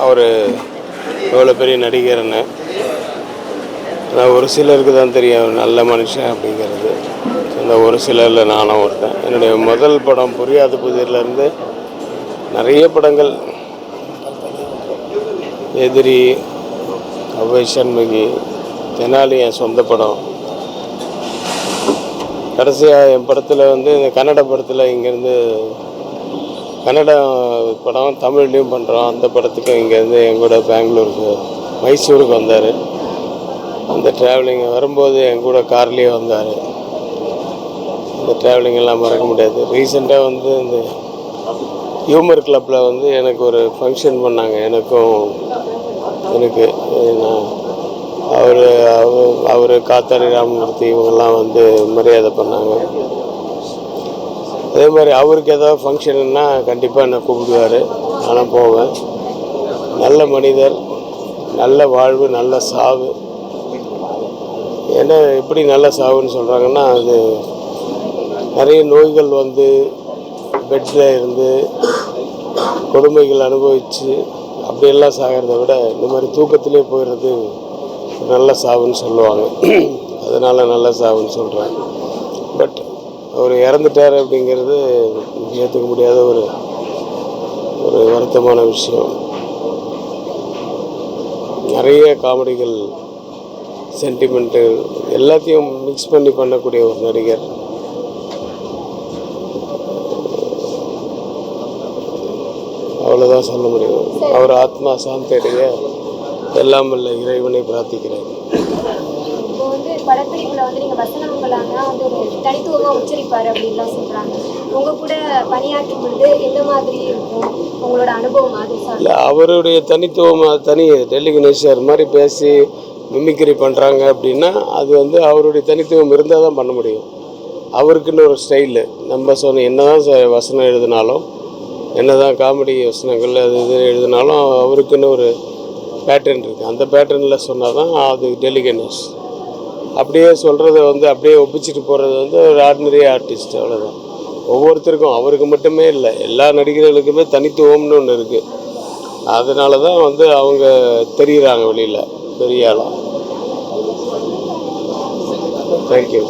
அவர் எவ்வளோ பெரிய நடிகர்னு. ஆனால் ஒரு சிலருக்கு தான் தெரியும் நல்ல மனுஷன் அப்படிங்கிறது. அந்த ஒரு சிலரில் நானும் ஒருத்தன். என்னுடைய முதல் படம் புரியாத புதிர்லேருந்து நிறைய படங்கள், எதிரி, அவ்வை சண்முகி, தெனாலி என் சொந்த படம். கடைசியாக என் படத்தில் இந்த கன்னட படத்தில் இங்கேருந்து கன்னட படம் தமிழ்லேயும் பண்ணுறோம். அந்த படத்துக்கு இங்கேருந்து எங்கூட பெங்களூருக்கு மைசூருக்கு வந்தார். அந்த ட்ராவலிங் வரும்போது எங்கூட கார்லேயே வந்தார். இந்த ட்ராவலிங் எல்லாம் மறக்க முடியாது. ரீசெண்டாக இந்த ஹியூமர் கிளப்பில் எனக்கு ஒரு ஃபங்க்ஷன் பண்ணாங்க. எனக்கு அவர் காத்தாடி ராமமூர்த்தி இவங்கெல்லாம் மரியாதை பண்ணாங்க. அதே மாதிரி அவருக்கு ஏதாவது ஃபங்க்ஷனுன்னா கண்டிப்பாக என்னை கூப்பிடுவார். நானும் போவேன். நல்ல மனிதர், நல்ல வாழ்வு, நல்ல சாவு. ஏன்னா எப்படி நல்ல சாவுன்னு சொல்கிறாங்கன்னா, அது நிறைய நோய்கள் பெட்டில் இருந்து கொடுமைகள் அனுபவித்து அப்படியெல்லாம் சாகிறத விட இந்த மாதிரி தூக்கத்திலே போயிடுறது நல்ல சாவுன்னு சொல்லுவாங்க. அதனால் நல்ல சாவுன்னு சொல்கிறேன். பட் அவர் இறந்துட்டார் அப்படிங்கிறது ஏற்றுக்க முடியாத ஒரு வருத்தமான விஷயம். நிறைய காமெடிகள், சென்டிமெண்ட்டு எல்லாத்தையும் மிக்ஸ் பண்ணி பண்ணக்கூடிய ஒரு நடிகர். அவ்வளோதான் சொல்ல முடியும். அவர் ஆத்மா சாந்தி அடைய எல்லாம் வல்ல இறைவனை பிரார்த்திக்கிறேன். படப்பிடிப்புல நீங்க வசனங்களான ஒரு தனித்துவமா உச்சரிப்பாரு அப்படின்லாம் சொல்றாங்க. உங்க கூட பணியாற்றும் பொழுது எந்த மாதிரி இருக்கும் உங்களோட அனுபவம்? இல்லை, அவருடைய தனித்துவம் தனி. டெல்லி கணேஷர் மாதிரி பேசி மிமிக்ரி பண்ணுறாங்க அப்படின்னா அது அவருடைய தனித்துவம் இருந்தால் தான் பண்ண முடியும். அவருக்குன்னு ஒரு ஸ்டைலு. நம்ம என்ன தான் வசனம் எழுதினாலும், என்ன தான் காமெடி வசனங்கள் அது இது எழுதினாலும் அவருக்குன்னு ஒரு பேட்டர்ன் இருக்குது. அந்த பேட்டர்னில் சொன்னால் தான் அது டெல்லி கணேஷ். அப்படியே சொல்கிறத அப்படியே ஒப்பிச்சிட்டு போகிறது ஒரு ஆர்டினரி ஆர்டிஸ்ட். அவ்வளோதான். ஒவ்வொருத்தருக்கும், அவருக்கு மட்டுமே இல்லை, எல்லா நடிகர்களுக்குமே தனித்துவம்னு ஒன்று இருக்குது. அதனால தான் அவங்க தெரிகிறாங்க வெளியில் பெரிய ஆளாக. தேங்க்யூ.